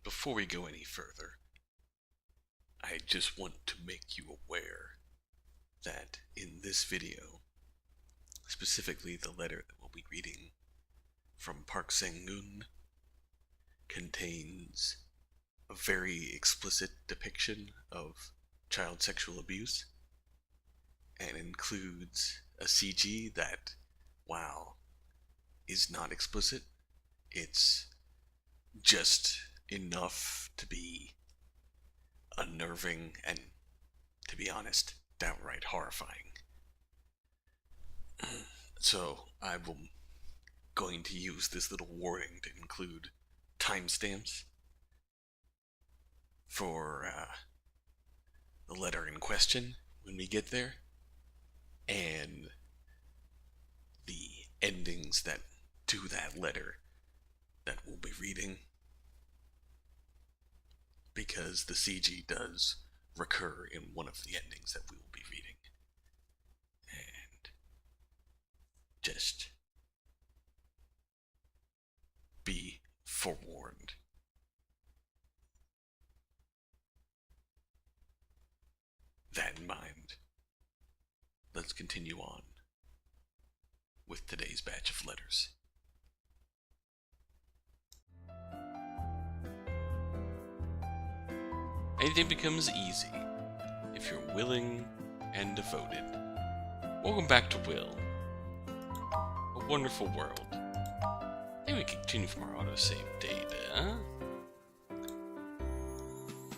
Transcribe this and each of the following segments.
before we go any further, I just want to make you aware that in this video, specifically the letter that we'll be reading from Park Sang-gun, contains a very explicit depiction of child sexual abuse, and includes a CG that, while is not explicit, it's just enough to be unnerving and, to be honest, downright horrifying. So I'm going to use this little warning to include timestamps for the letter in question when we get there, and the endings that to that letter that we'll be reading, because the CG does recur in one of the endings that we will be reading. And just be forewarned. That in mind, let's continue on with today's batch of letters. Anything becomes easy if you're willing and devoted. Welcome back to Will. A wonderful world. Maybe we continue from our autosave data.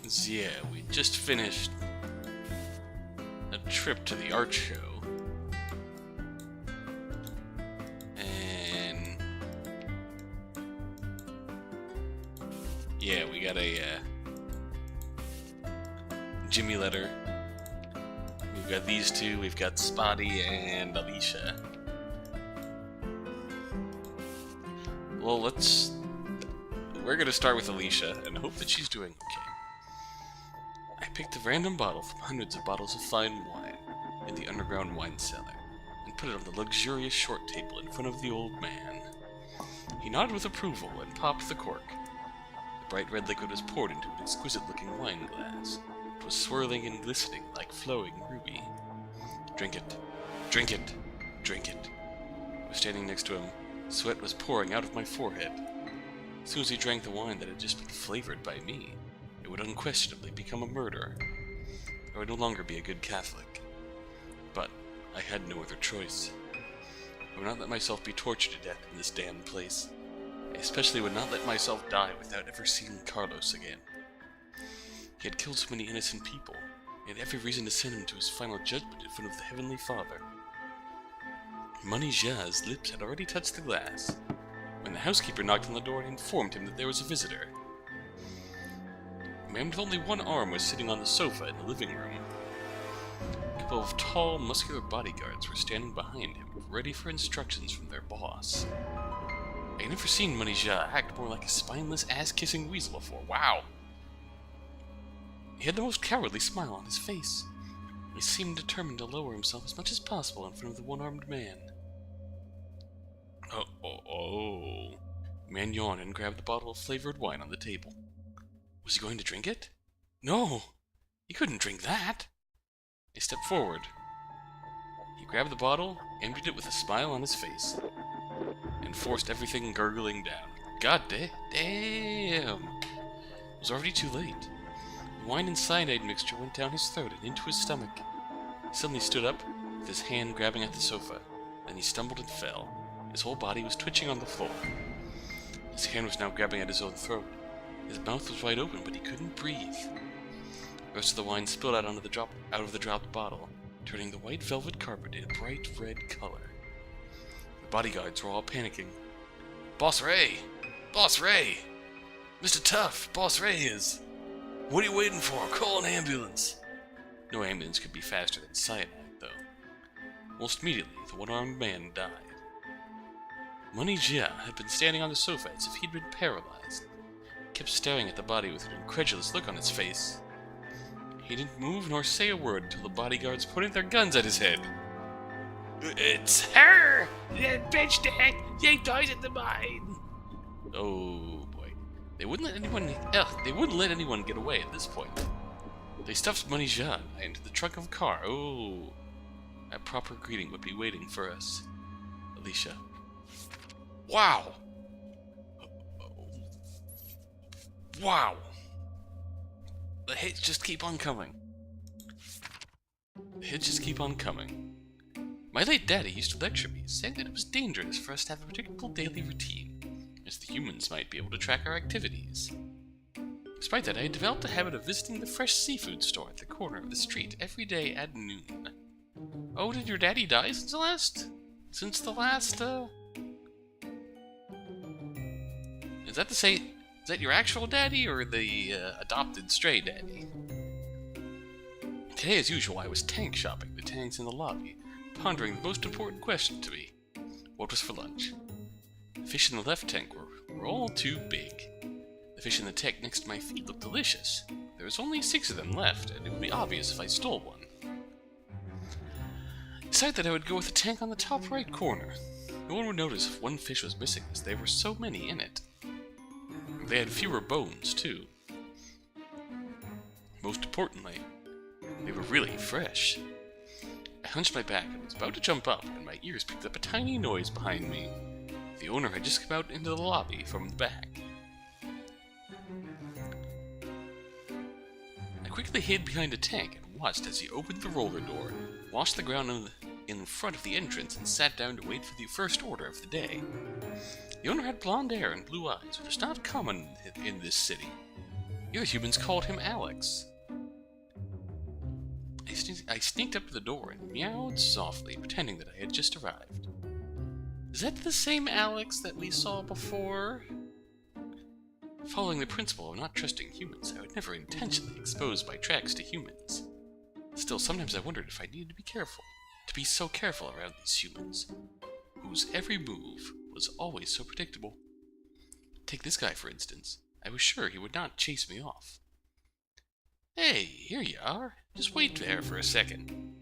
So yeah, we just finished a trip to the art show. And yeah, we got a Jimmy letter. We've got these two. We've got Spotty and Alicia. Well, we're gonna start with Alicia and hope that she's doing okay. I picked a random bottle from hundreds of bottles of fine wine in the underground wine cellar and put it on the luxurious short table in front of the old man. He nodded with approval and popped the cork. The bright red liquid was poured into an exquisite-looking wine glass. It was swirling and glistening like flowing ruby. Drink it. Drink it. Drink it. I was standing next to him. Sweat was pouring out of my forehead. As soon as he drank the wine that had just been flavored by me, it would unquestionably become a murder. I would no longer be a good Catholic. But I had no other choice. I would not let myself be tortured to death in this damned place. I especially would not let myself die without ever seeing Carlos again. He had killed so many innocent people. He had every reason to send him to his final judgment in front of the Heavenly Father. Money Ja's lips had already touched the glass when the housekeeper knocked on the door and informed him that there was a visitor. A man with only one arm was sitting on the sofa in the living room. A couple of tall, muscular bodyguards were standing behind him, ready for instructions from their boss. I had never seen Money Ja act more like a spineless, ass-kissing weasel before. Wow! He had the most cowardly smile on his face. He seemed determined to lower himself as much as possible in front of the one-armed man. Oh. The man yawned and grabbed the bottle of flavored wine on the table. Was he going to drink it? No! He couldn't drink that! He stepped forward. He grabbed the bottle, emptied it with a smile on his face, and forced everything gurgling down. God damn! It was already too late. The wine and cyanide mixture went down his throat and into his stomach. He suddenly stood up, with his hand grabbing at the sofa. Then he stumbled and fell. His whole body was twitching on the floor. His hand was now grabbing at his own throat. His mouth was wide open, but he couldn't breathe. The rest of the wine spilled out of the dropped bottle, turning the white velvet carpet a bright red color. The bodyguards were all panicking. Boss Ray! Boss Ray! Mr. Tough! Boss Ray is... What are you waiting for? Call an ambulance! No ambulance could be faster than cyanide, though. Almost immediately, the one-armed man died. Money Ja had been standing on the sofa as if he'd been paralyzed. He kept staring at the body with an incredulous look on his face. He didn't move nor say a word until the bodyguards pointed their guns at his head. It's her! That bitch that! She dies at the mine! Oh boy. They wouldn't let anyone get away at this point. They stuffed Money-Jean into the trunk of a car. Oh, a proper greeting would be waiting for us. Alicia. Wow! Wow! The hits just keep on coming. The hits just keep on coming. My late daddy used to lecture me, saying that it was dangerous for us to have a predictable daily routine, as the humans might be able to track our activities. Despite that, I had developed a habit of visiting the fresh seafood store at the corner of the street every day at noon. Oh, did your daddy die since the last... Is that your actual daddy, or the, adopted stray daddy? Today, as usual, I was tank shopping the tanks in the lobby, pondering the most important question to me. What was for lunch? The fish in the left tank were all too big. The fish in the tank next to my feet looked delicious. There was only 6 of them left, and it would be obvious if I stole one. I decided that I would go with the tank on the top right corner. No one would notice if one fish was missing, as there were so many in it. They had fewer bones, too. Most importantly, they were really fresh. I hunched my back and was about to jump up, and my ears picked up a tiny noise behind me. The owner had just come out into the lobby from the back. I quickly hid behind a tank and watched as he opened the roller door, washed the ground in front of the entrance, and sat down to wait for the first order of the day. The owner had blonde hair and blue eyes, which is not common in this city. The other humans called him Alex. I sneaked up to the door and meowed softly, pretending that I had just arrived. Is that the same Alex that we saw before? Following the principle of not trusting humans, I would never intentionally expose my tracks to humans. Still, sometimes I wondered if I needed to be careful, to be so careful around these humans, whose every move was always so predictable. Take this guy, for instance. I was sure he would not chase me off. Hey, here you are. Just wait there for a second.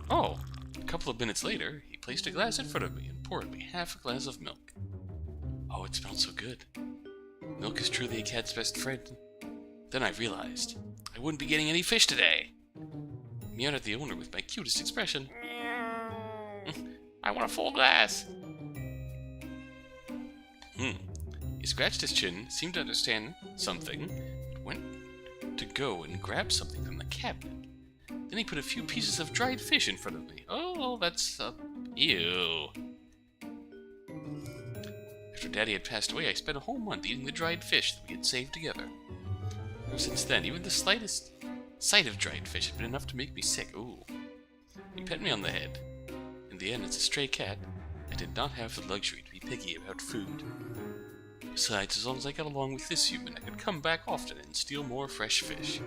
Oh, a couple of minutes later, he placed a glass in front of me and poured me half a glass of milk. Oh, it smelled so good. Milk is truly a cat's best friend. Then I realized I wouldn't be getting any fish today. I meowed at the owner with my cutest expression. I want a full glass. He scratched his chin, seemed to understand something, went to go and grab something from the cabinet. Then he put a few pieces of dried fish in front of me. Oh, that's... ew. After Daddy had passed away, I spent a whole month eating the dried fish that we had saved together. Ever since then, even the slightest sight of dried fish had been enough to make me sick. Ooh. He pet me on the head. In the end, as a stray cat, I did not have the luxury to be picky about food. Besides, as long as I got along with this human, I could come back often and steal more fresh fish.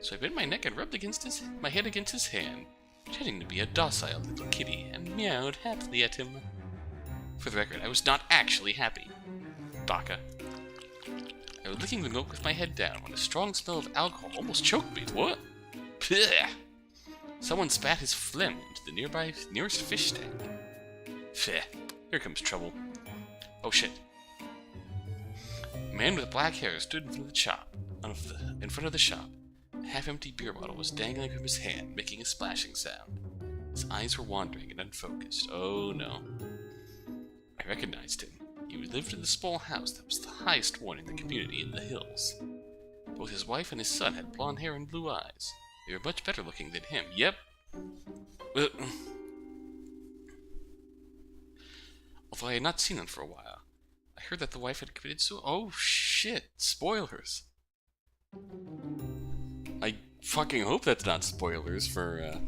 So I bent my neck and rubbed my head against his hand, pretending to be a docile little kitty, and meowed happily at him. For the record, I was not actually happy. Baka. I was licking the milk with my head down when a strong smell of alcohol almost choked me. What? Blech. Someone spat his phlegm into the nearest fish tank. Pheh. Here comes trouble. Oh shit. A man with black hair stood in front of the shop. A half-empty beer bottle was dangling from his hand, making a splashing sound. His eyes were wandering and unfocused. Oh no. I recognized him. He lived in the small house that was the highest one in the community in the hills. Both his wife and his son had blonde hair and blue eyes. They were much better looking than him. Yep. Although I had not seen them for a while, I heard that the wife had committed suicide. Oh shit! Spoilers! I fucking hope that's not spoilers for,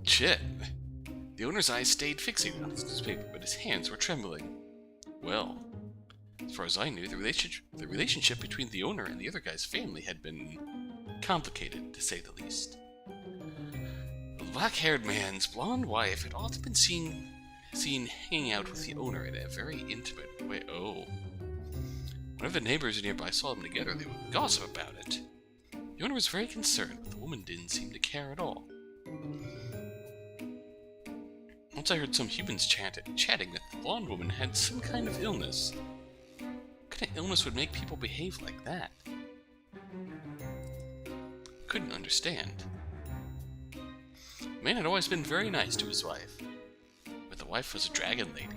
Shit. The owner's eyes stayed fixated on his newspaper, but his hands were trembling. Well, as far as I knew, the relationship between the owner and the other guy's family had been complicated, to say the least. The black-haired man's blonde wife had often been seen hanging out with the owner in a very intimate way. Oh. Whenever the neighbors nearby saw them together, they would gossip about it. The owner was very concerned, but the woman didn't seem to care at all. Once I heard some humans chatting that the blonde woman had some kind of illness. What kind of illness would make people behave like that? Couldn't understand. The man had always been very nice to his wife, but the wife was a dragon lady.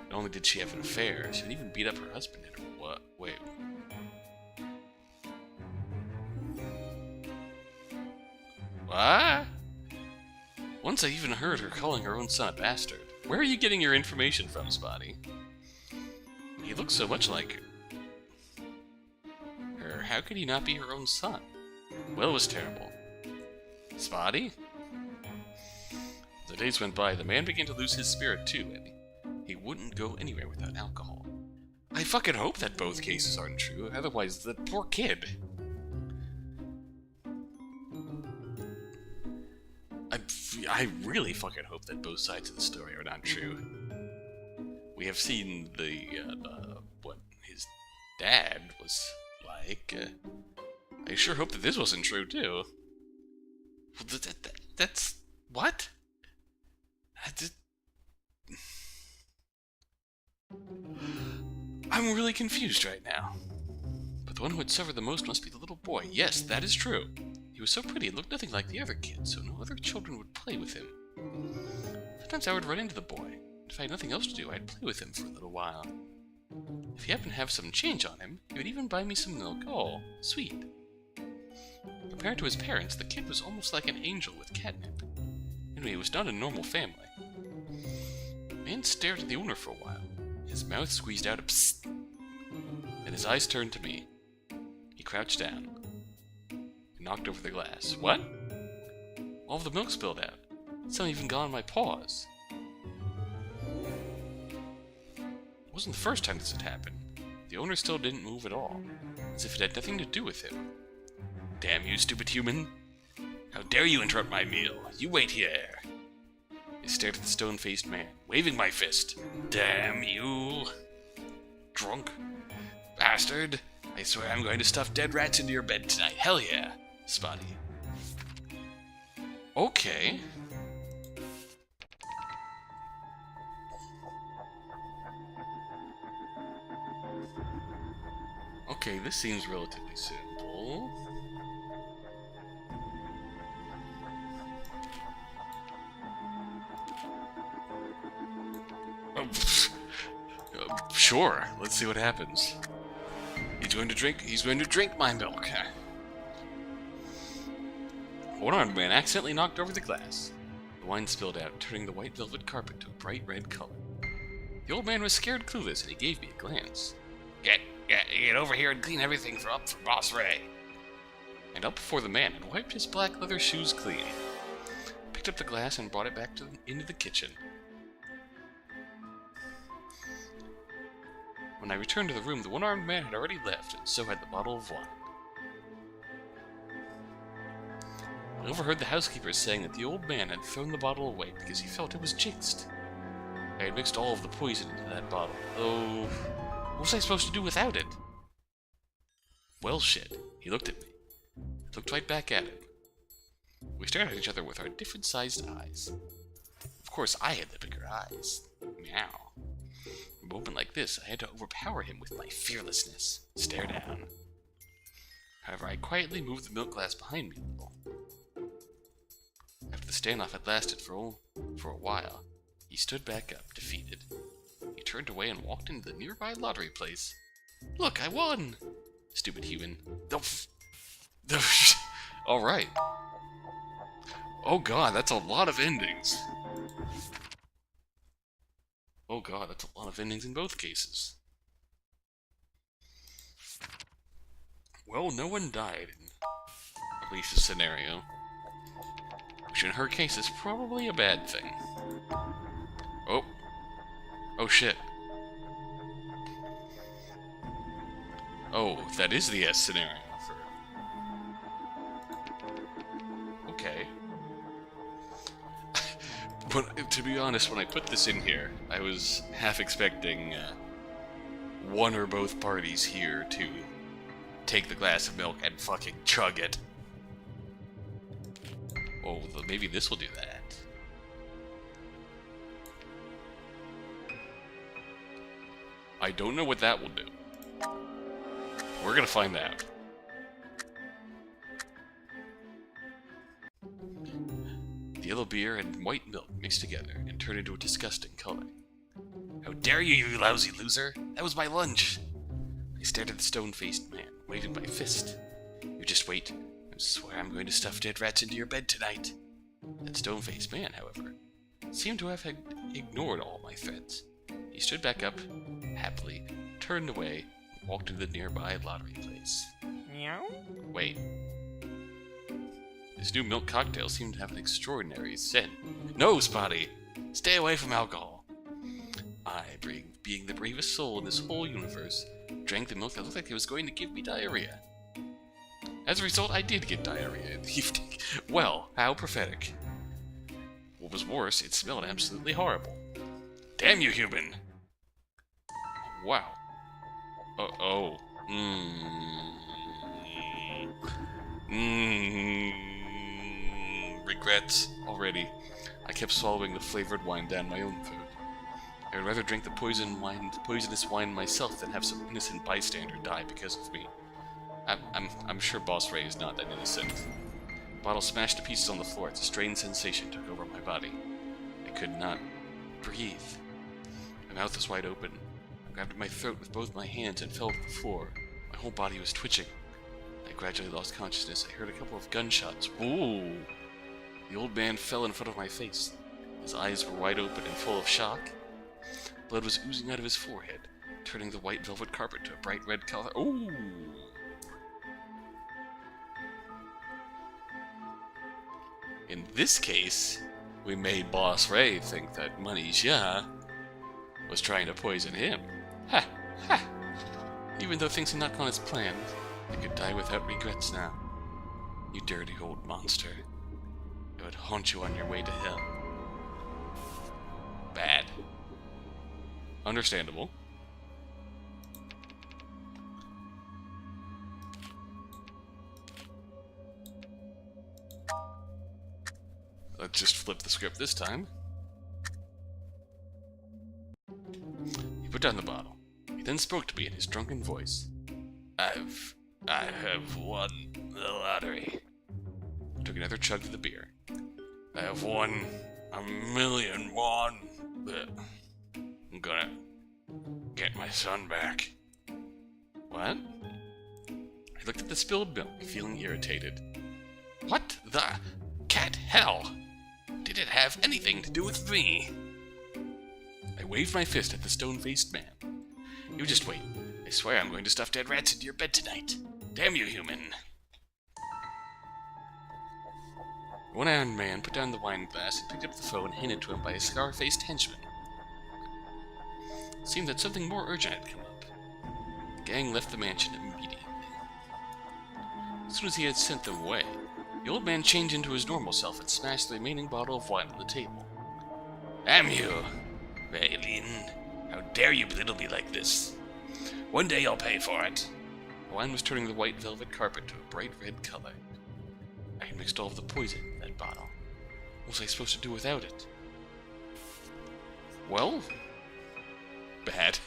Not only did she have an affair, she would even beat up her husband in her what? Wait. What? Once I even heard her calling her own son a bastard. Where are you getting your information from, Spotty? He looks so much like her. How could he not be her own son? Well, it was terrible. Spotty? As the days went by, the man began to lose his spirit too, and he wouldn't go anywhere without alcohol. I fucking hope that both cases aren't true, otherwise the poor kid. I really fucking hope that both sides of the story are not true. We have seen what his dad was like. I sure hope that this wasn't true, too. That's... what? I'm really confused right now. But the one who had suffered the most must be the little boy. Yes, that is true. He was so pretty and looked nothing like the other kids, so no other children would play with him. Sometimes I would run into the boy. If I had nothing else to do, I'd play with him for a little while. If he happened to have some change on him, he would even buy me some milk. Oh, sweet. Compared to his parents, the kid was almost like an angel with catnip. Anyway, he was not a normal family. The man stared at the owner for a while. His mouth squeezed out a psst. Then his eyes turned to me. He crouched down. He knocked over the glass. What? All of the milk spilled out. Some even got on my paws. It wasn't the first time this had happened. The owner still didn't move at all, as if it had nothing to do with him. Damn you, stupid human! How dare you interrupt my meal? You wait here! I stared at the stone-faced man, waving my fist. Damn you! Drunk bastard! I swear I'm going to stuff dead rats into your bed tonight. Hell yeah! Spotty. Okay. Okay, this seems relatively simple. Sure, let's see what happens. He's going to drink my milk. One-armed man accidentally knocked over the glass. The wine spilled out, turning the white velvet carpet to a bright red color. The old man was scared clueless, and he gave me a glance. Get over here and clean everything for Boss Ray. And up before the man and wiped his black leather shoes clean. Picked up the glass and brought it back into the kitchen. When I returned to the room, the one-armed man had already left, and so had the bottle of wine. I overheard the housekeeper saying that the old man had thrown the bottle away because he felt it was jinxed. I had mixed all of the poison into that bottle, though what was I supposed to do without it? Well, shit. He looked at me. I looked right back at him. We stared at each other with our different-sized eyes. Of course, I had the bigger eyes. Meow. In a moment like this, I had to overpower him with my fearlessness. Stare down. However, I quietly moved the milk glass behind me a little. After the standoff had lasted for a while, he stood back up, defeated. He turned away and walked into the nearby lottery place. Look, I won! Stupid human. Alright. Oh god, that's a lot of endings. Oh god, that's a lot of endings in both cases. Well, no one died in Alicia's scenario. Which in her case is probably a bad thing. Oh. Oh shit. Oh, that is the S scenario. Okay. But to be honest, when I put this in here, I was half expecting one or both parties here to take the glass of milk and fucking chug it. Oh, maybe this will do that. I don't know what that will do. We're gonna find out. The yellow beer and white milk mixed together and turned into a disgusting color. How dare you, you lousy loser! That was my lunch! I stared at the stone-faced man, waving my fist. You just wait. I swear I'm going to stuff dead rats into your bed tonight. That stone-faced man, however, seemed to have ignored all my threats. He stood back up, happily, turned away, and walked to the nearby lottery place. Meow? Wait. This new milk cocktail seemed to have an extraordinary scent. No, Spotty! Stay away from alcohol! I, being the bravest soul in this whole universe, drank the milk that looked like it was going to give me diarrhea. As a result, I did get diarrhea in the evening. Well, how prophetic. What was worse, it smelled absolutely horrible. Damn you, human! Wow. Oh. Regrets already. I kept swallowing the flavored wine down my own throat. I would rather drink the poisonous wine myself than have some innocent bystander die because of me. I'm sure Boss Ray is not that innocent. The bottle smashed to pieces on the floor as a strange sensation took over my body. I could not breathe. My mouth was wide open. I grabbed at my throat with both my hands and fell to the floor. My whole body was twitching. I gradually lost consciousness. I heard a couple of gunshots. Ooh! The old man fell in front of my face. His eyes were wide open and full of shock. Blood was oozing out of his forehead, turning the white velvet carpet to a bright red color. Ooh! In this case, we made Boss Ray think that Manisha was trying to poison him. Ha! Ha! Even though things had not gone as planned, I could die without regrets now. You dirty old monster. It would haunt you on your way to hell. Bad. Understandable. Let's just flip the script this time. He put down the bottle. He then spoke to me in his drunken voice. I have won the lottery. I took another chug of the beer. I have won 1,000,000 won. I'm gonna get my son back. What? I looked at the spilled milk, feeling irritated. What the cat hell? Did it have anything to do with me? I waved my fist at the stone-faced man. You just wait. I swear I'm going to stuff dead rats into your bed tonight. Damn you, human! The one-armed man put down the wine glass and picked up the phone handed to him by a scar-faced henchman. It seemed that something more urgent had come up. The gang left the mansion immediately. As soon as he had sent them away, the old man changed into his normal self and smashed the remaining bottle of wine on the table. Damn you, Raylene! How dare you belittle me like this? One day I'll pay for it. The wine was turning the white velvet carpet to a bright red color. I had mixed all of the poison in that bottle. What was I supposed to do without it? Well, bad.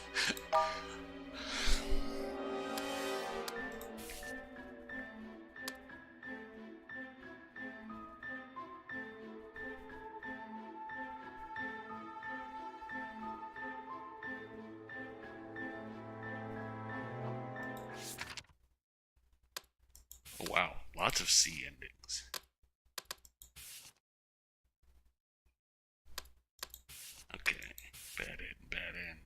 Oh, wow, lots of C endings. Okay, bad end, bad end.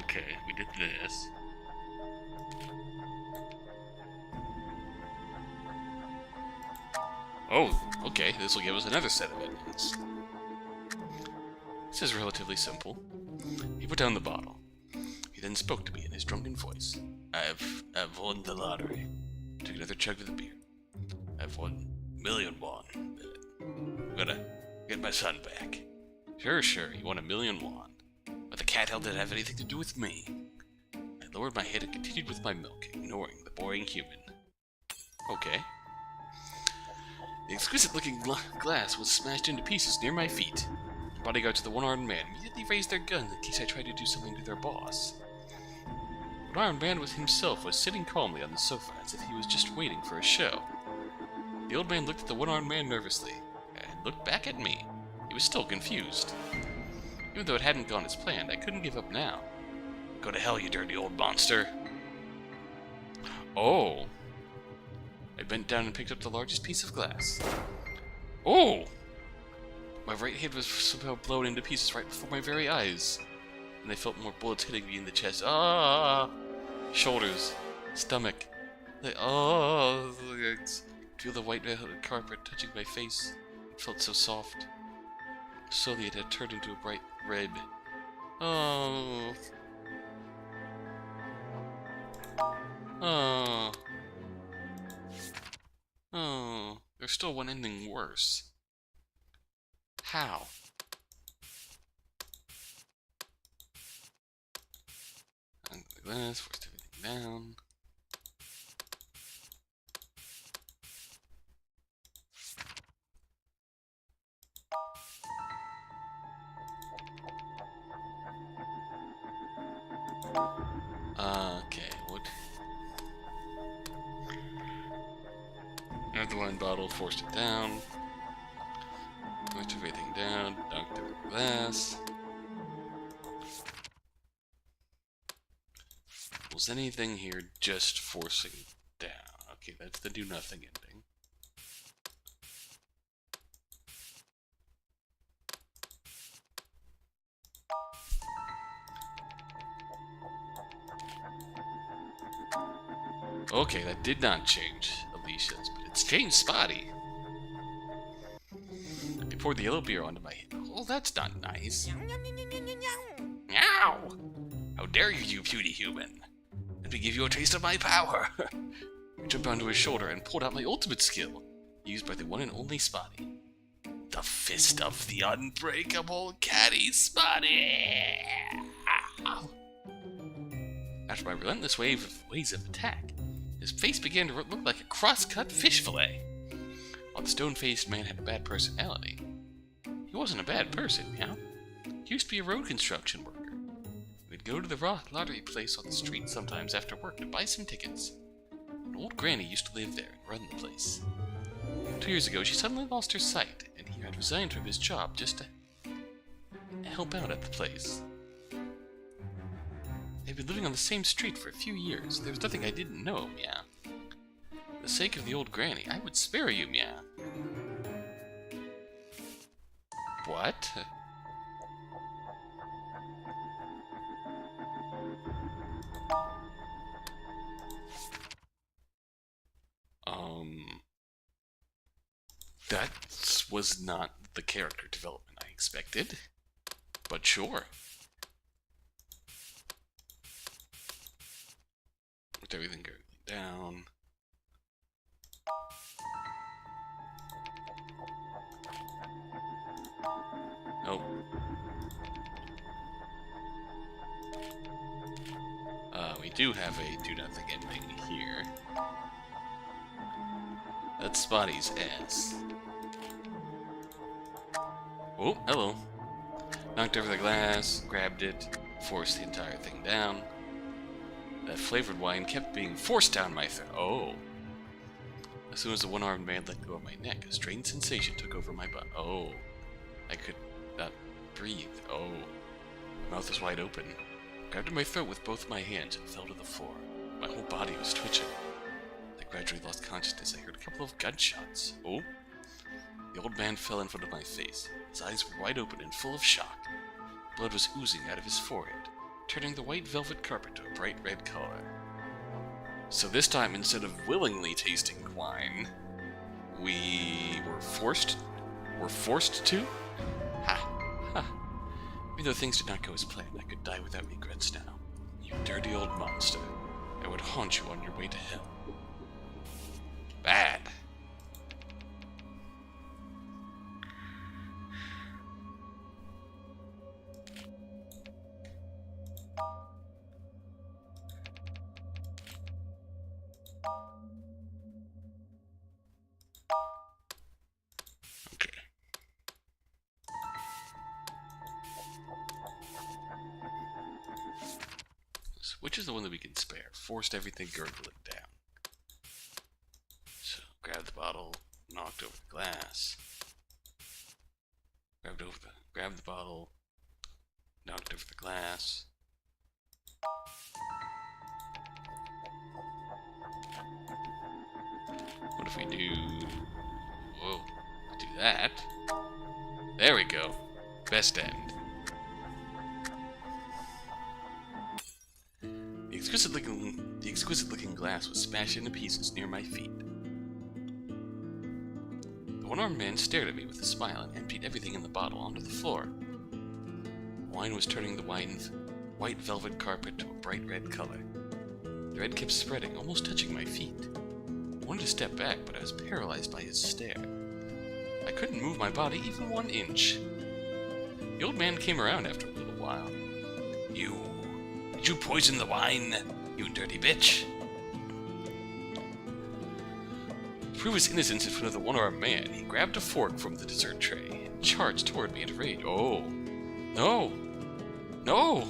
Okay, we did this. Oh, okay, this will give us another set of endings. This is relatively simple. He put down the bottle. He then spoke to me in his drunken voice. I've won the lottery. Took another chug of the beer. I've won 1,000,000 won. I'm gonna get my son back. Sure, you won 1,000,000 won. But the cat hell didn't have anything to do with me. I lowered my head and continued with my milk, ignoring the boring human. Okay. The exquisite-looking glass was smashed into pieces near my feet. The bodyguards of the one-armed man immediately raised their guns in case I tried to do something to their boss. The one-armed man himself was sitting calmly on the sofa as if he was just waiting for a show. The old man looked at the one-armed man nervously, and looked back at me. He was still confused. Even though it hadn't gone as planned, I couldn't give up now. Go to hell, you dirty old monster. Oh. I bent down and picked up the largest piece of glass. Oh! My right hand was somehow blown into pieces right before my very eyes. And I felt more bullets hitting me in the chest. Ah! Shoulders. Stomach. Feel the white velvet carpet touching my face. It felt so soft. Slowly it had turned into a bright red. Oh. Oh. Oh. There's still one ending worse. How? Under the glass, forced everything down. Okay, what? Grabbed the wine bottle, forced it down. Pushed everything down, dunked over the glass. Was anything here just forcing down? Okay, that's the do nothing ending. Okay, that did not change Alicia's, but it's changed Spotty. They poured the yellow beer onto my head. Oh, that's not nice. Meow! How dare you, you puny human! Let me give you a taste of my power! I jumped onto his shoulder and pulled out my ultimate skill, used by the one and only Spotty. The Fist of the Unbreakable Caddy Spotty! After my relentless waves of attack, his face began to look like a cross-cut fish fillet. While the stone-faced man had a bad personality, he wasn't a bad person, yeah? He used to be a road construction worker. We'd go to the lottery place on the street sometimes after work to buy some tickets. An old granny used to live there and run the place. 2 years ago, she suddenly lost her sight, and he had resigned from his job just to help out at the place. They'd been living on the same street for a few years. There was nothing I didn't know, yeah. For the sake of the old granny, I would spare you, yeah. What? That was not the character development I expected, but sure. With everything going down. Nope. We do have a do nothing ending here. That's Spotty's ass. Oh, hello. Knocked over the glass, grabbed it, forced the entire thing down. That flavored wine kept being forced down my throat. Oh. As soon as the one-armed man let go of my neck, a strange sensation took over my butt. Oh. I could not breathe. Oh. My mouth was wide open. I grabbed at my throat with both my hands and fell to the floor. My whole body was twitching. I gradually lost consciousness. I heard a couple of gunshots. Oh. The old man fell in front of my face. His eyes were wide open and full of shock. Blood was oozing out of his forehead, turning the white velvet carpet to a bright red color. So this time, instead of willingly tasting wine, we were forced to? Ha! Ha! Even though things did not go as planned, I could die without regrets now. You dirty old monster. I would haunt you on your way to hell. Bad. Which is the one that we can spare? Forced everything gurgling down. So, grabbed the bottle, knocked over the glass. Grabbed the bottle, knocked over the glass. What if we do... Whoa. Do that. There we go. Best end. The exquisite looking glass was smashed into pieces near my feet. The one-armed man stared at me with a smile and emptied everything in the bottle onto the floor. Wine was turning the white velvet carpet to a bright red color. The red kept spreading, almost touching my feet. I wanted to step back, but I was paralyzed by his stare. I couldn't move my body even 1 inch. The old man came around after a little while. Did you poison the wine, you dirty bitch? To prove his innocence in front of the one-armed man, he grabbed a fork from the dessert tray and charged toward me in a rage. Oh. No! No!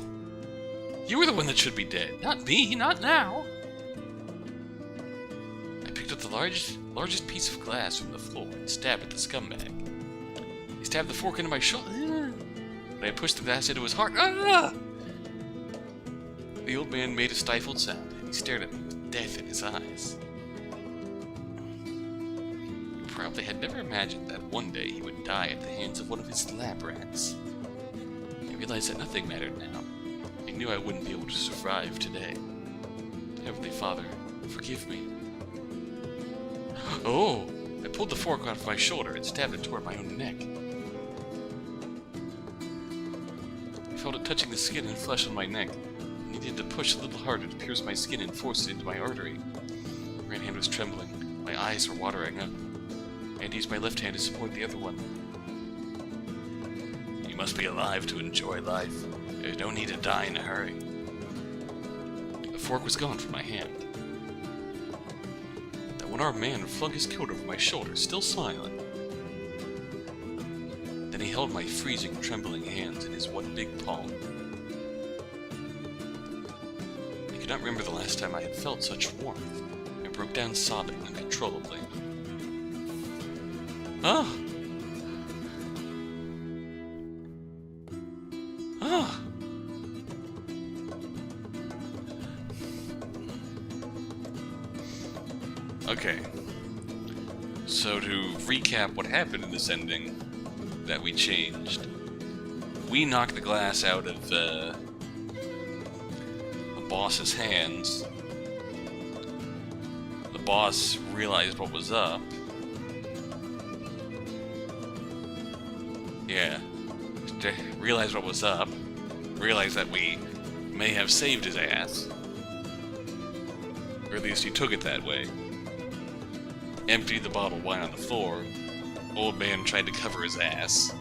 You were the one that should be dead. Not me, not now! I picked up the largest piece of glass from the floor and stabbed at the scumbag. He stabbed the fork into my shoulder. When I pushed the glass into his heart. Ah! The old man made a stifled sound, and he stared at me with death in his eyes. He probably had never imagined that one day he would die at the hands of one of his lab rats. I realized that nothing mattered now. I knew I wouldn't be able to survive today. Heavenly Father, forgive me. Oh! I pulled the fork out of my shoulder and stabbed it toward my own neck. I felt it touching the skin and flesh on my neck. I needed to push a little harder to pierce my skin and force it into my artery. My right hand was trembling. My eyes were watering up. I had to use my left hand to support the other one. You must be alive to enjoy life. There's no need to die in a hurry. The fork was gone from my hand. That one-armed man flung his coat over my shoulder, still smiling. Then he held my freezing, trembling hands in his one big palm. I could not remember the last time I had felt such warmth. I broke down sobbing uncontrollably. Ah! Ah! Okay. So to recap what happened in this ending that we changed, we knocked the glass out of the boss's hands. The boss realized what was up. Yeah. Realized what was up. Realized that we may have saved his ass. Or at least he took it that way. Emptied the bottle of wine on the floor. Old man tried to cover his ass.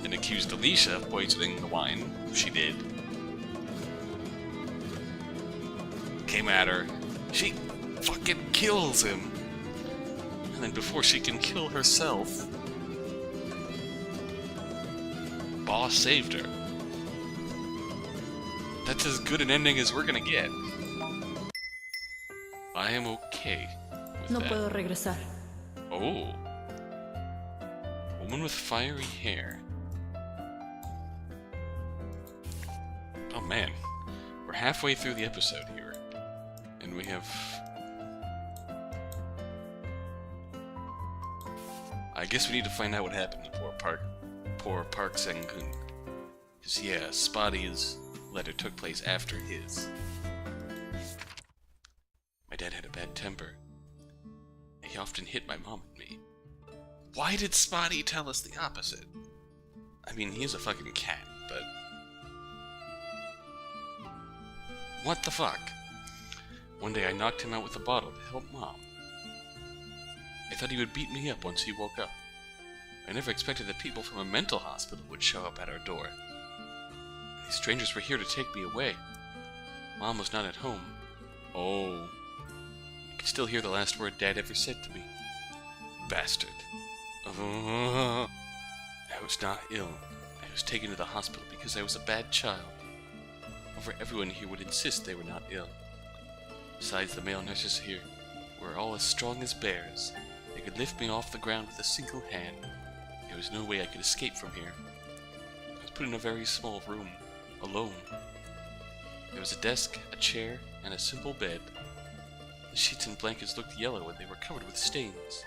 And accused Alicia of poisoning the wine. She did. Came at her. She fucking kills him. And then before she can kill herself, boss saved her. That's as good an ending as we're gonna get. I am okay with No that. puedo regresar. Oh. Woman with fiery hair. Oh man. We're halfway through the episode here. And we have... I guess we need to find out what happened to poor Park Sang-kun. Because yeah, Spotty's letter took place after his. My dad had a bad temper. He often hit my mom and me. Why did Spotty tell us the opposite? I mean, he is a fucking cat, but... What the fuck? One day I knocked him out with a bottle to help Mom. I thought he would beat me up once he woke up. I never expected that people from a mental hospital would show up at our door. These strangers were here to take me away. Mom was not at home. Oh. I could still hear the last word Dad ever said to me. Bastard. I was not ill. I was taken to the hospital because I was a bad child. However, everyone here would insist they were not ill. Besides, the male nurses here were all as strong as bears. They could lift me off the ground with a single hand. There was no way I could escape from here. I was put in a very small room, alone. There was a desk, a chair, and a simple bed. The sheets and blankets looked yellow and they were covered with stains.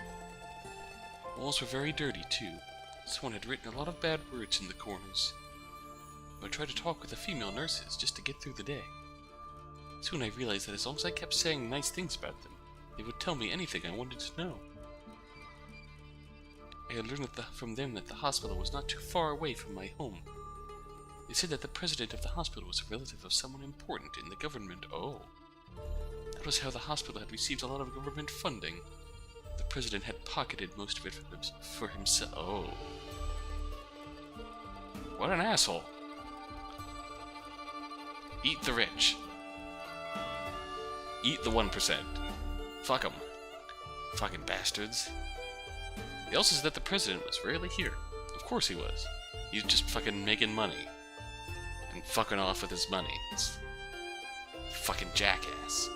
The walls were very dirty, too. Someone had written a lot of bad words in the corners. I would try to talk with the female nurses just to get through the day. Soon I realized that as long as I kept saying nice things about them, they would tell me anything I wanted to know. I had learned from them that the hospital was not too far away from my home. They said that the president of the hospital was a relative of someone important in the government. Oh. That was how the hospital had received a lot of government funding. The president had pocketed most of it for himself. Oh. What an asshole. Eat the rich. Eat the 1%. Fuck them. Fucking bastards. He also said that the president was rarely here. Of course he was. He's just fucking making money. And fucking off with his money. It's fucking jackass.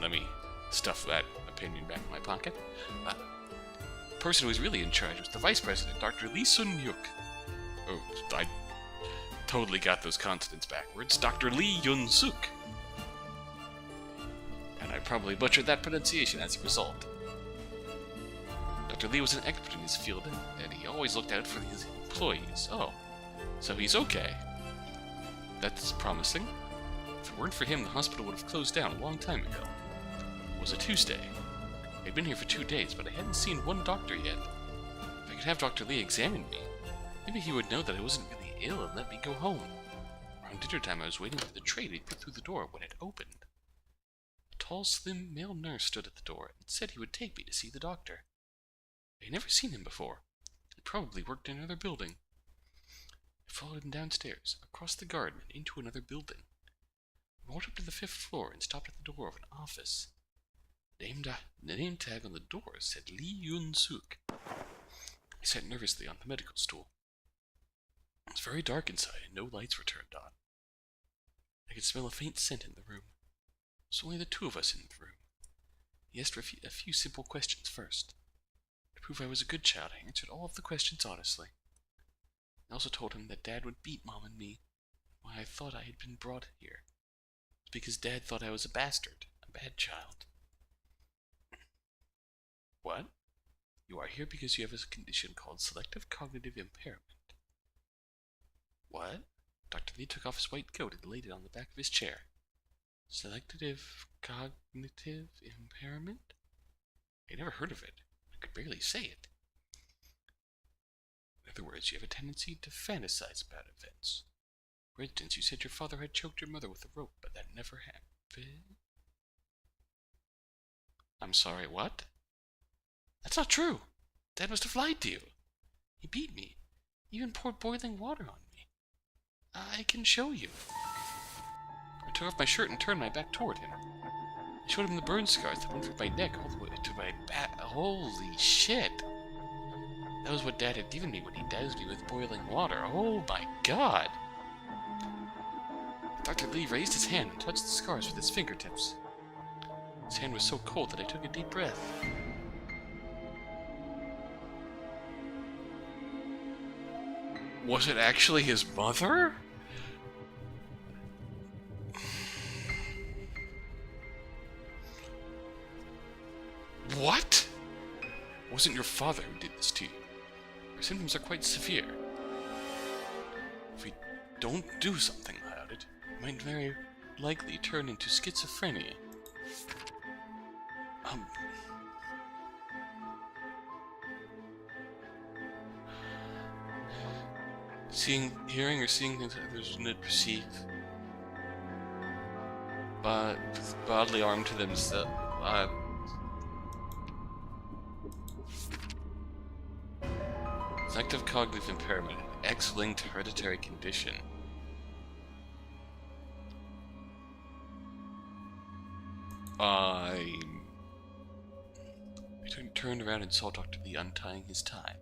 Let me stuff that opinion back in my pocket. The person who was really in charge was the vice president, Dr. Lee Sun-yuk. Oh, I totally got those consonants backwards. Dr. Lee Yun-suk. And I probably butchered that pronunciation as a result. Dr. Lee was an expert in his field, and he always looked out for his employees. Oh, so he's okay. That's promising. If it weren't for him, the hospital would have closed down a long time ago. It was a Tuesday. I'd been here for 2 days, but I hadn't seen one doctor yet. If I could have Dr. Lee examine me, maybe he would know that I wasn't really ill and let me go home. Around dinner time, I was waiting for the tray to be put through the door when it opened. A tall, slim male nurse stood at the door and said he would take me to see the doctor. I had never seen him before. He probably worked in another building. I followed him downstairs, across the garden, and into another building. I walked up to the 5th floor and stopped at the door of an office. The name tag on the door said Lee Yun-suk. I sat nervously on the medical stool. It was very dark inside and no lights were turned on. I could smell a faint scent in the room. There was only the two of us in the room. He asked for a few simple questions first. To prove I was a good child, I answered all of the questions honestly. I also told him that Dad would beat Mom and me, why I thought I had been brought here. It's because Dad thought I was a bastard, a bad child. What? You are here because you have a condition called selective cognitive impairment. What? Dr. Lee took off his white coat and laid it on the back of his chair. Selective cognitive impairment? I never heard of it. I could barely say it. In other words, you have a tendency to fantasize about events. For instance, you said your father had choked your mother with a rope, but that never happened. I'm sorry, what? That's not true. Dad must have lied to you. He beat me. He even poured boiling water on me. I can show you. I took off my shirt and turned my back toward him. I showed him the burn scars that went from my neck all the way to my back. Holy shit. That was what Dad had given me when he doused me with boiling water. Oh my god. Dr. Lee raised his hand and touched the scars with his fingertips. His hand was so cold that I took a deep breath. Was it actually his mother? What? It wasn't your father who did this to you. Your symptoms are quite severe. If we don't do something about it, it might very likely turn into schizophrenia. Hearing or seeing things others would perceive, but bodily harm to themselves. Selective cognitive impairment, an X-linked hereditary condition. I turned around and saw Dr. Lee untying his tie.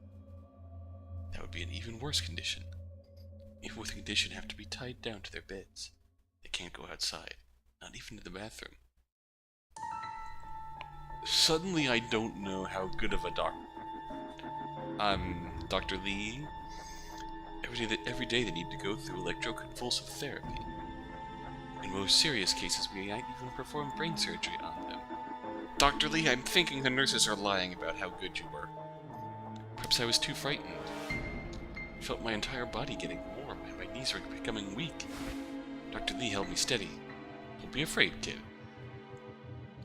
That would be an even worse condition. People with condition have to be tied down to their beds. They can't go outside, not even to the bathroom. Suddenly I don't know how good of a doctor. I'm Dr. Lee. Every day they need to go through electroconvulsive therapy. In most serious cases, we might even perform brain surgery on them. Dr. Lee, I'm thinking the nurses are lying about how good you were. Perhaps I was too frightened. I felt my entire body getting warm and my knees were becoming weak. Dr. Lee held me steady. Don't be afraid, kid.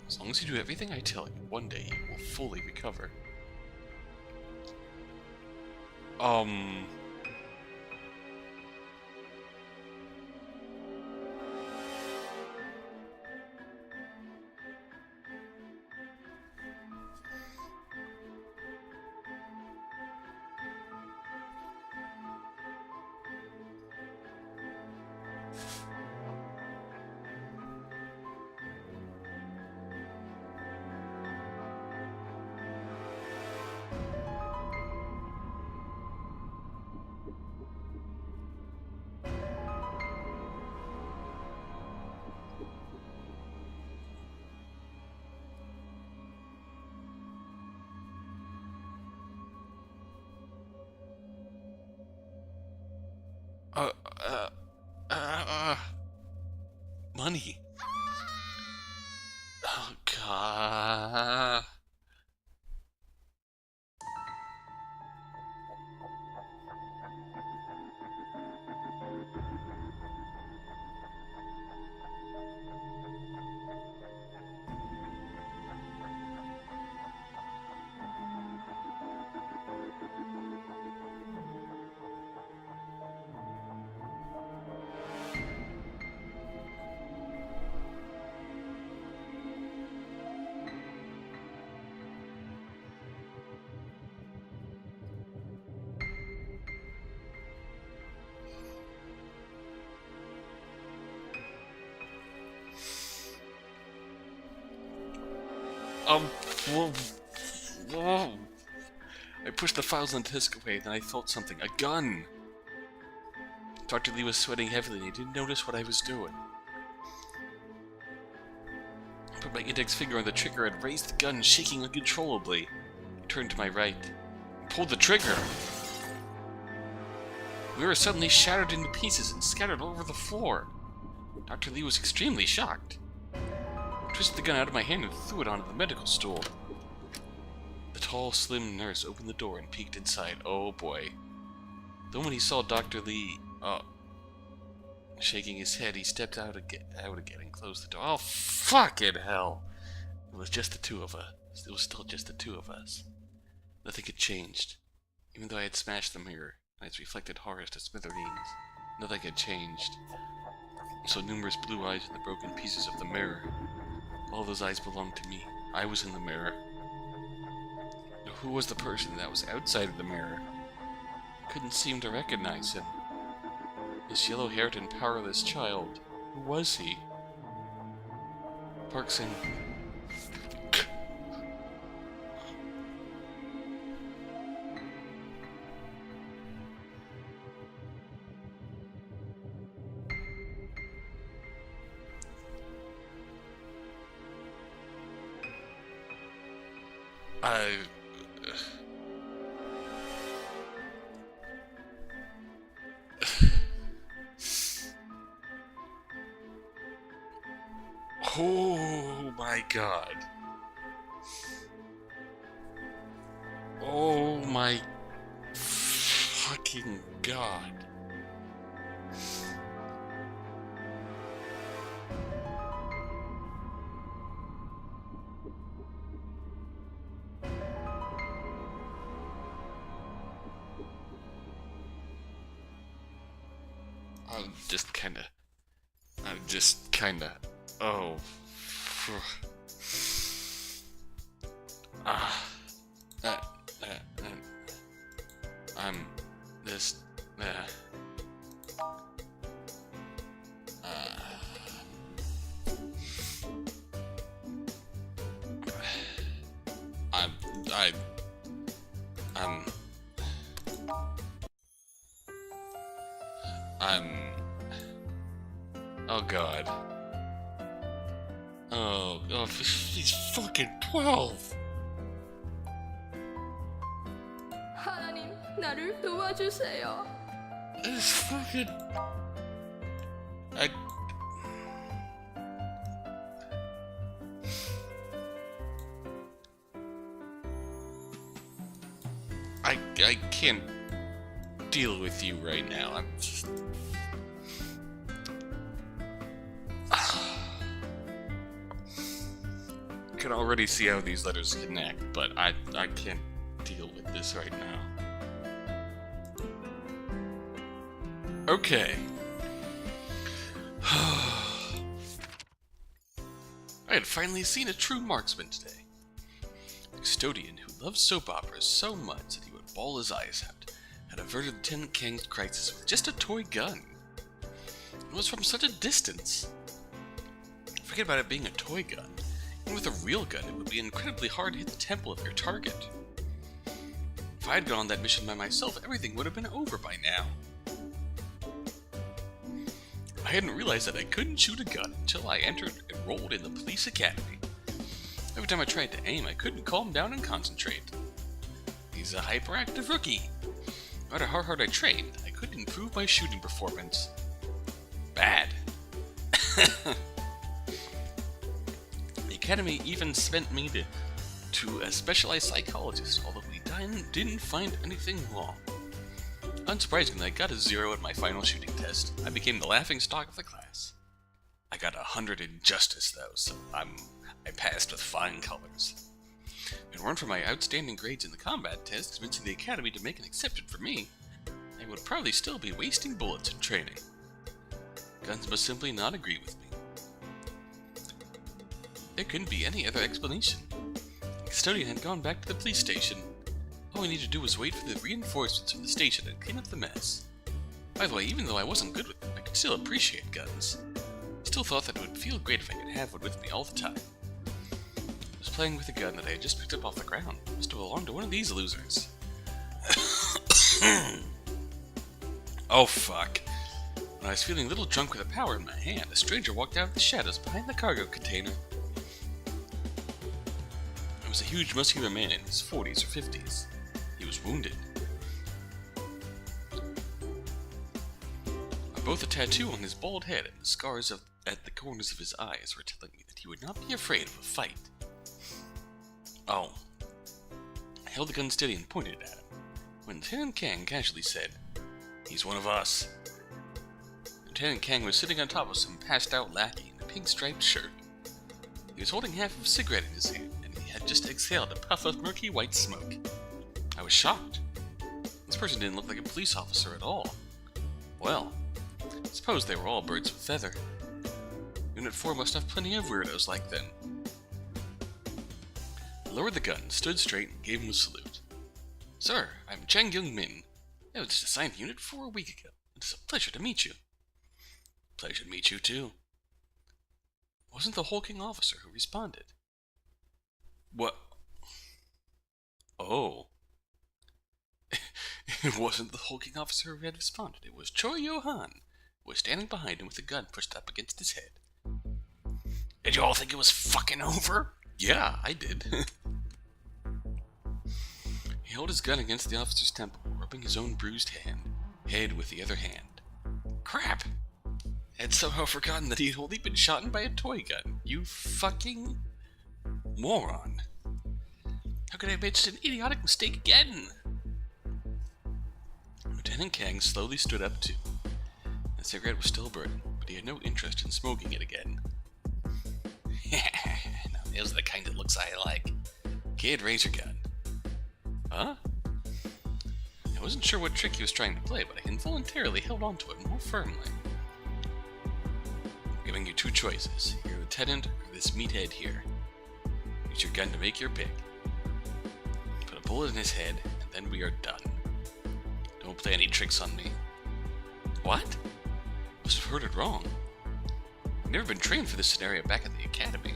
As long as you do everything I tell you, one day you will fully recover. Money. Oh, God. Whoa. Whoa. I pushed the files on the desk away, then I felt something. A gun! Dr. Lee was sweating heavily and he didn't notice what I was doing. I put my index finger on the trigger and raised the gun, shaking uncontrollably. I turned to my right and pulled the trigger. We were suddenly shattered into pieces and scattered all over the floor. Dr. Lee was extremely shocked. I twisted the gun out of my hand and threw it onto the medical stool. The tall, slim nurse opened the door and peeked inside. Oh boy. Then when he saw Dr. Lee, shaking his head, he stepped out again and closed the door. Oh, fucking hell! It was just the two of us. It was still just the two of us. Nothing had changed. Even though I had smashed the mirror, and its reflected horrors to smithereens, nothing had changed. I saw numerous blue eyes in the broken pieces of the mirror. All those eyes belonged to me. I was in the mirror. Now, who was the person that was outside of the mirror? Couldn't seem to recognize him. This yellow-haired and powerless child. Who was he? Parkson. Oh my god. Oh my fucking god. I'm just kinda, oh, I'm this, I'm god. Oh, he's fucking 12! 하나님, 나를 도와주세요. It's fucking... I can't deal with you right now. I'm just... I can already see how these letters connect, but I can't deal with this right now. Okay. I had finally seen a true marksman today. A custodian who loved soap operas so much that he would bawl his eyes out had averted Lieutenant Kang's crisis with just a toy gun. It was from such a distance. Forget about it being a toy gun. Even with a real gun, it would be incredibly hard to hit the temple of your target. If I had gone on that mission by myself, everything would have been over by now. I hadn't realized that I couldn't shoot a gun until I enrolled in the police academy. Every time I tried to aim, I couldn't calm down and concentrate. He's a hyperactive rookie. No matter how hard I trained, I couldn't improve my shooting performance. Bad. The academy even sent me to a specialized psychologist, although we didn't find anything wrong. Unsurprisingly, I got a 0 at my final shooting test. I became the laughingstock of the class. I got 100 in justice, though, so I passed with flying colors. If it weren't for my outstanding grades in the combat test convincing the academy to make an exception for me, I would probably still be wasting bullets in training. Guns must simply not agree with me. There couldn't be any other explanation. The custodian had gone back to the police station. All we needed to do was wait for the reinforcements from the station and clean up the mess. By the way, even though I wasn't good with them, I could still appreciate guns. I still thought that it would feel great if I could have one with me all the time. I was playing with a gun that I had just picked up off the ground. It must have belonged to one of these losers. Oh fuck. When I was feeling a little drunk with a power in my hand, a stranger walked out of the shadows behind the cargo container. It was a huge muscular man in his 40s or 50s. He was wounded. Both a tattoo on his bald head and the scars at the corners of his eyes were telling me that he would not be afraid of a fight. Oh. I held the gun steady and pointed at him, when Lieutenant Kang casually said, "He's one of us." Lieutenant Kang was sitting on top of some passed-out lackey in a pink striped shirt. He was holding half of a cigarette in his hand, and he had just exhaled a puff of murky white smoke. I was shocked. This person didn't look like a police officer at all. Well, I suppose they were all birds of a feather. Unit 4 must have plenty of weirdos like them. I lowered the gun, stood straight, and gave him a salute. "Sir, I'm Chang Young-min. I was just assigned to Unit 4 a week ago. It's a pleasure to meet you." "Pleasure to meet you, too." It wasn't the hulking officer who responded. What? Oh. It wasn't the hulking officer who had responded. It was Choi Yo-han, who was standing behind him with a gun pushed up against his head. "Did you all think it was fucking over?" "Yeah, I did." He held his gun against the officer's temple, rubbing his own bruised head with the other hand. Crap! I had somehow forgotten that he had only been shot by a toy gun. You fucking moron. How could I have made such an idiotic mistake again? Lieutenant Kang slowly stood up too. The cigarette was still burning, but he had no interest in smoking it again. Now those are the kind of looks I like. Kid, raise your gun. Huh? I wasn't sure what trick he was trying to play, but I involuntarily held onto it more firmly. I'm giving you two choices, your lieutenant or this meathead here. Use your gun to make your pick. Put a bullet in his head, and then we are done. Don't play any tricks on me. What? Must have heard it wrong. I've never been trained for this scenario back at the academy.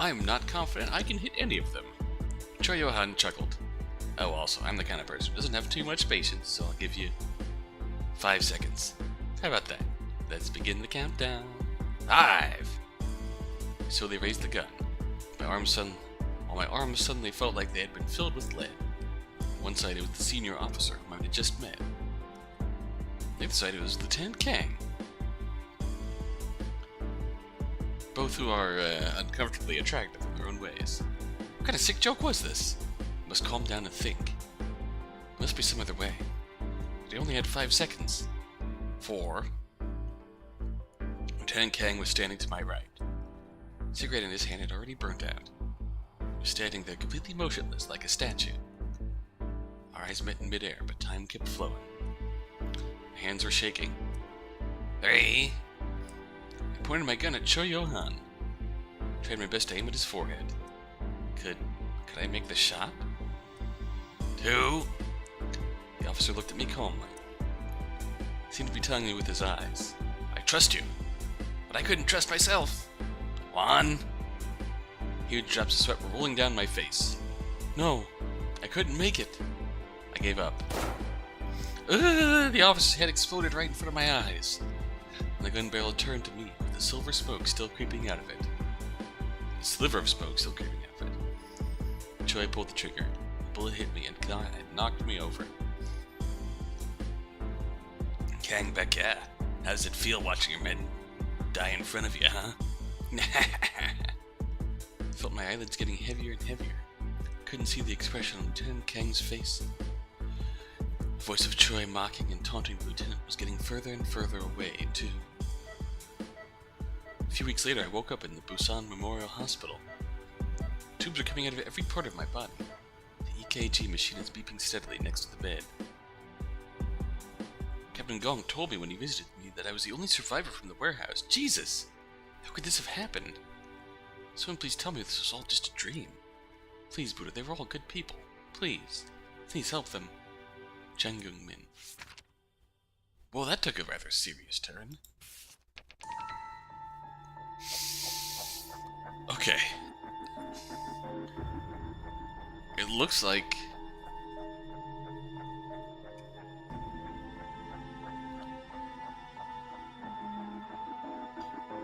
I am not confident I can hit any of them. Choi Yo-han chuckled. Oh, also, I'm the kind of person who doesn't have too much patience, so I'll give you 5 seconds. How about that? Let's begin the countdown. 5! So they raised the gun. While my arms suddenly felt like they had been filled with lead. On one side it was the senior officer whom I had just met. On the other side it was Lieutenant Kang. Both who are uncomfortably attractive in their own ways. What kind of sick joke was this? I must calm down and think. Must be some other way. They only had 5 seconds. 4. Lieutenant Kang was standing to my right. The cigarette in his hand had already burnt out. He was standing there completely motionless, like a statue. Our eyes met in midair, but time kept flowing. My hands were shaking. 3. I pointed my gun at Cho Yo-han. Tried my best to aim at his forehead. Could I make the shot? 2. The officer looked at me calmly. He seemed to be telling me with his eyes, I trust you, but I couldn't trust myself. 1. Huge drops of sweat were rolling down my face. No, I couldn't make it. I gave up. The officer's head exploded right in front of my eyes. And the gun barrel turned to me with the silver smoke still creeping out of it. A sliver of smoke still creeping out of it. Choi pulled the trigger. The bullet hit me and knocked me over. Kang Becca, how does it feel watching your men die in front of you, huh? I felt my eyelids getting heavier and heavier. I couldn't see the expression on Lieutenant Kang's face. The voice of Choi mocking and taunting the lieutenant was getting further and further away, too. A few weeks later, I woke up in the Busan Memorial Hospital. Tubes were coming out of every part of my body. The EKG machine is beeping steadily next to the bed. Captain Gong told me when he visited me that I was the only survivor from the warehouse. Jesus! How could this have happened? Someone please tell me this was all just a dream. Please, Buddha, they were all good people. Please. Please help them. Chang Gung-min. Well, that took a rather serious turn. Okay. It looks like...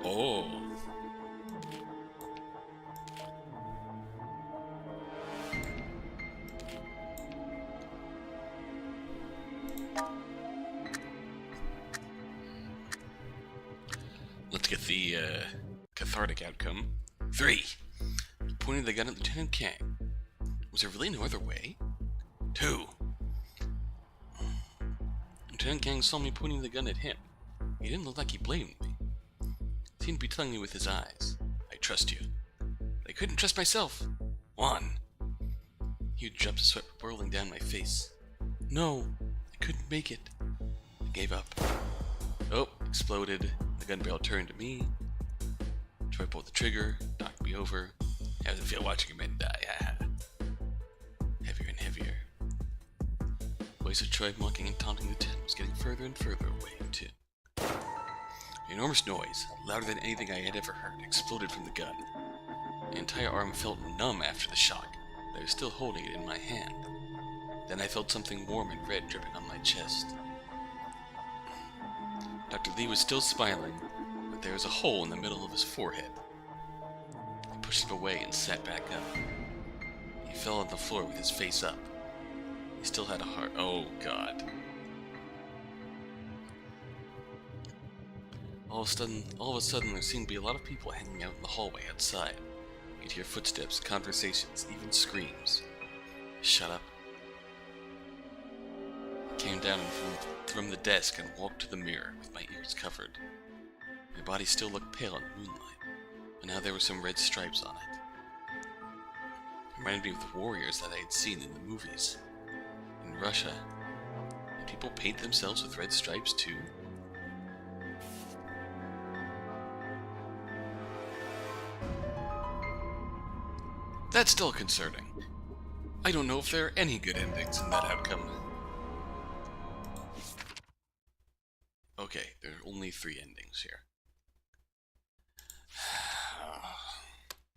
Oh. Let's get the cathartic outcome. 3. Pointing the gun at Lieutenant Kang. Was there really no other way? 2. Lieutenant Kang saw me pointing the gun at him. He didn't look like he blamed me. He seemed to be telling me with his eyes, I trust you. I couldn't trust myself. 1. Huge drops of sweat were whirling down my face. No, I couldn't make it. I gave up. Oh, exploded. The gun barrel turned to me. Troy pulled the trigger, knocked me over. How does it feel watching your men die? Heavier and heavier. The voice of Troy mocking and taunting the tent was getting further and further away, too. An enormous noise, louder than anything I had ever heard, exploded from the gun. My entire arm felt numb after the shock, but I was still holding it in my hand. Then I felt something warm and red dripping on my chest. Dr. Lee was still smiling, but there was a hole in the middle of his forehead. I pushed him away and sat back up. He fell on the floor with his face up. He still had a heart. Oh, God. All of a sudden, there seemed to be a lot of people hanging out in the hallway outside. You'd hear footsteps, conversations, even screams. Shut up. I came down from the desk and walked to the mirror with my ears covered. My body still looked pale in the moonlight, but now there were some red stripes on it. It reminded me of the warriors that I had seen in the movies. In Russia, did people paint themselves with red stripes too? That's still concerning. I don't know if there are any good endings in that outcome. Okay, there are only 3 endings here.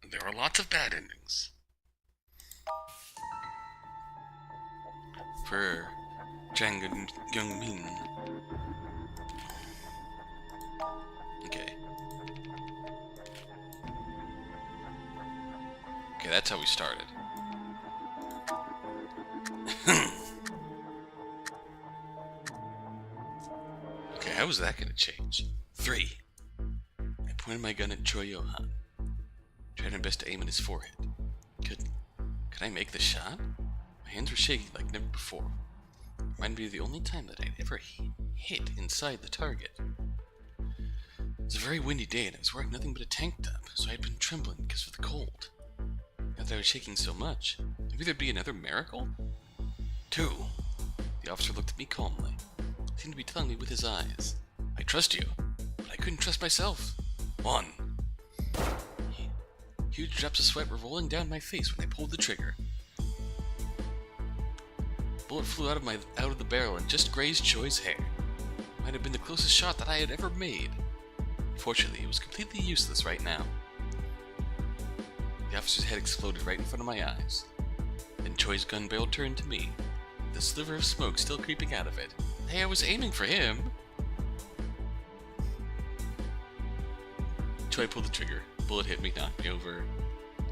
There are lots of bad endings. For Chang Gung-min. Okay, that's how we started. Okay, how was that gonna change? 3. I pointed my gun at Choi Johan. Tried my best to aim at his forehead. Could I make the shot? My hands were shaking like never before. Reminded me of the only time that I'd ever hit inside the target. It was a very windy day and I was wearing nothing but a tank top, so I had been trembling because of the cold. Now that I was shaking so much, maybe there'd be another miracle? 2. The officer looked at me calmly. He seemed to be telling me with his eyes, I trust you, but I couldn't trust myself. 1. Huge drops of sweat were rolling down my face when I pulled the trigger. The bullet flew out of the barrel and just grazed Choi's hair. It might have been the closest shot that I had ever made. Unfortunately, it was completely useless right now. The officer's head exploded right in front of my eyes. Then Choi's gun barrel turned to me, with a sliver of smoke still creeping out of it. Hey, I was aiming for him! Choi pulled the trigger. Bullet hit me, knocked me over.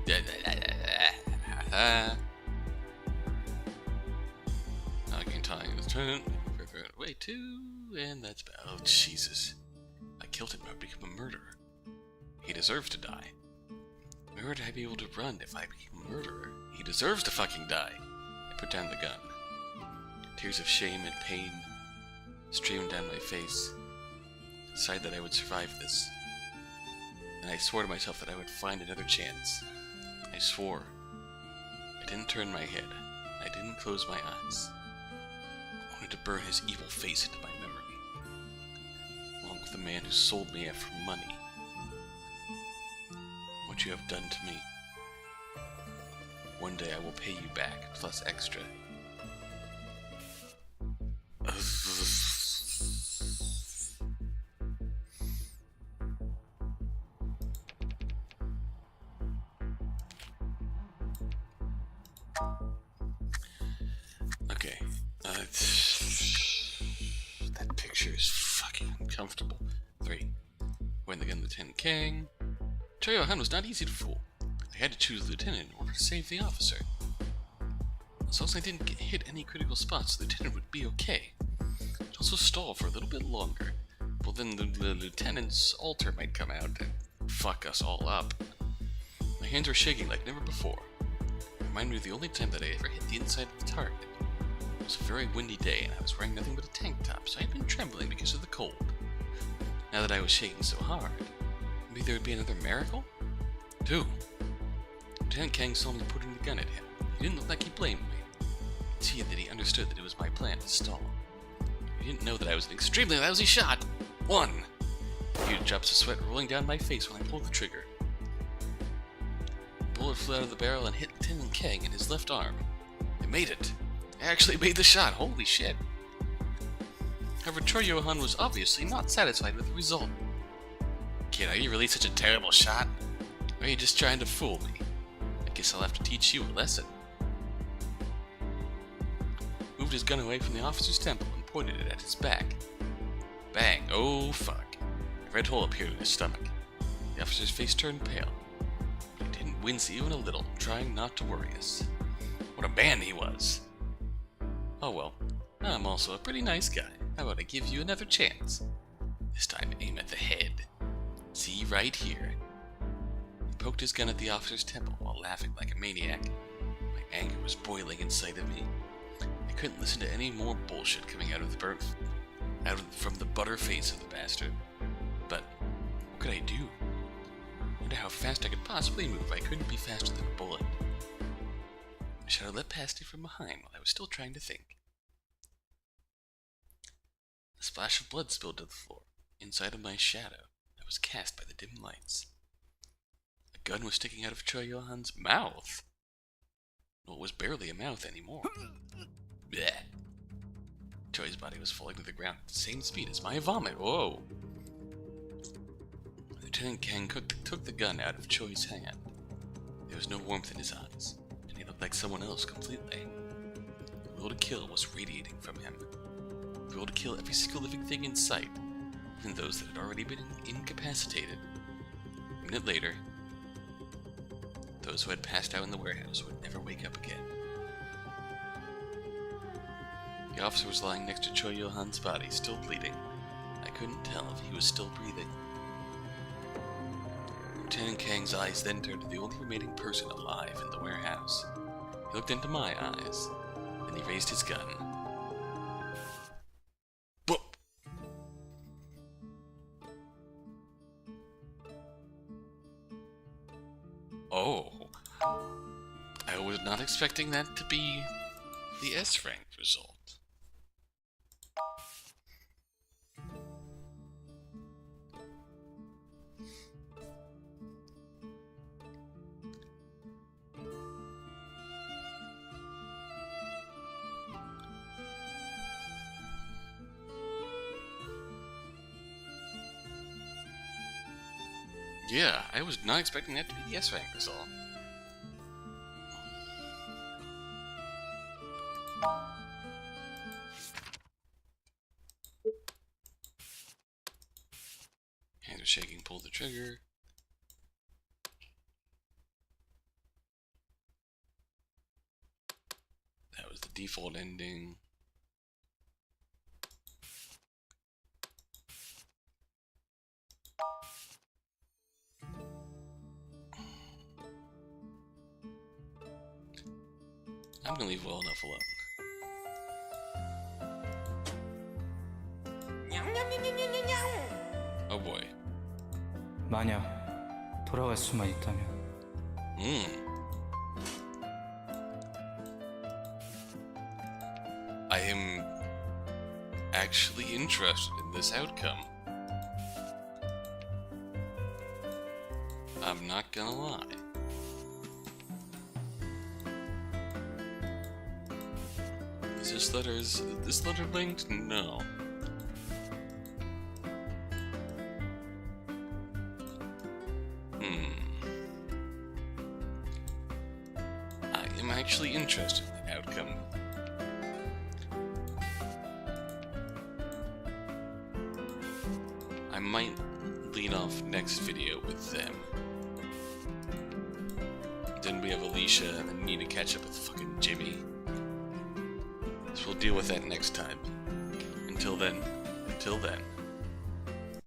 Again, tying his turn. Further away too, and that's about. Oh, Jesus. I killed him, I would become a murderer. He deserves to die. Where would I be able to run if I became a murderer? He deserves to fucking die. I put down the gun. Tears of shame and pain streamed down my face. I decided that I would survive this. And I swore to myself that I would find another chance. I swore. I didn't turn my head. I didn't close my eyes. I wanted to burn his evil face into my memory, along with the man who sold me out for money. What you have done to me. One day I will pay you back, plus extra. Okay, that picture is fucking uncomfortable. 3. When the gun Lieutenant Kang. Choi Johan was not easy to fool. I had to choose Lieutenant in order to save the officer. As long as I didn't hit any critical spots, the Lieutenant would be okay. I'd also stall for a little bit longer. Well, then the Lieutenant's alter might come out and fuck us all up. My hands were shaking like never before. It reminded me of the only time that I ever hit the inside of the target. It was a very windy day and I was wearing nothing but a tank top, so I had been trembling because of the cold. Now that I was shaking so hard, maybe there would be another miracle? 2. Lieutenant Kang saw me putting the gun at him. He didn't look like he blamed me. I could see that he understood that it was my plan to stall. He didn't know that I was an extremely lousy shot. 1. Huge drops of sweat rolling down my face when I pulled the trigger. The bullet flew out of the barrel and hit Lieutenant Kang in his left arm. I made it. I actually made the shot. Holy shit. However, Choi Johan was obviously not satisfied with the result. Kid, are you really such a terrible shot? Or are you just trying to fool me? I guess I'll have to teach you a lesson. Moved his gun away from the officer's temple and pointed it at his back. Bang! Oh fuck. A red hole appeared in his stomach. The officer's face turned pale. But he didn't wince even a little, trying not to worry us. What a man he was! Oh well, I'm also a pretty nice guy. How about I give you another chance? This time aim at the head. See right here. He poked his gun at the officer's temple while laughing like a maniac. My anger was boiling inside of me. I couldn't listen to any more bullshit coming out of from the butter face of the bastard. But what could I do? I wonder how fast I could possibly move. I couldn't be faster than a bullet. I shadow leapt past him from behind while I was still trying to think. A splash of blood spilled to the floor, inside of my shadow that was cast by the dim lights. A gun was sticking out of Choi Johan's mouth. Well, it was barely a mouth anymore. Blech. Choi's body was falling to the ground at the same speed as my vomit. Whoa! Lieutenant Kang took the gun out of Choi's hand. There was no warmth in his eyes, and he looked like someone else completely. The will to kill was radiating from him. The will to kill every single living thing in sight, even those that had already been incapacitated. A minute later, Those who had passed out in the warehouse would never wake up again. The officer was lying next to Choi Yo-han's body, still bleeding. I couldn't tell if he was still breathing. Lieutenant Kang's eyes then turned to the only remaining person alive in the warehouse. He looked into my eyes, then he raised his gun. Boop! Oh. I was not expecting that to be the S-rank result. Yeah, I was not expecting that to be the S-rank result. Hands are shaking, pull the trigger. That was the default ending. I'm gonna leave well enough alone. Oh boy. 만약 돌아갈 수만 있다면. I am actually interested in this outcome. I'm not gonna lie. Is this letter linked? No. I am actually interested in the outcome. I might lead off next video with them. Then we have Alicia, and then need to catch up with fucking Jimmy. So we'll deal with that next time. Until then.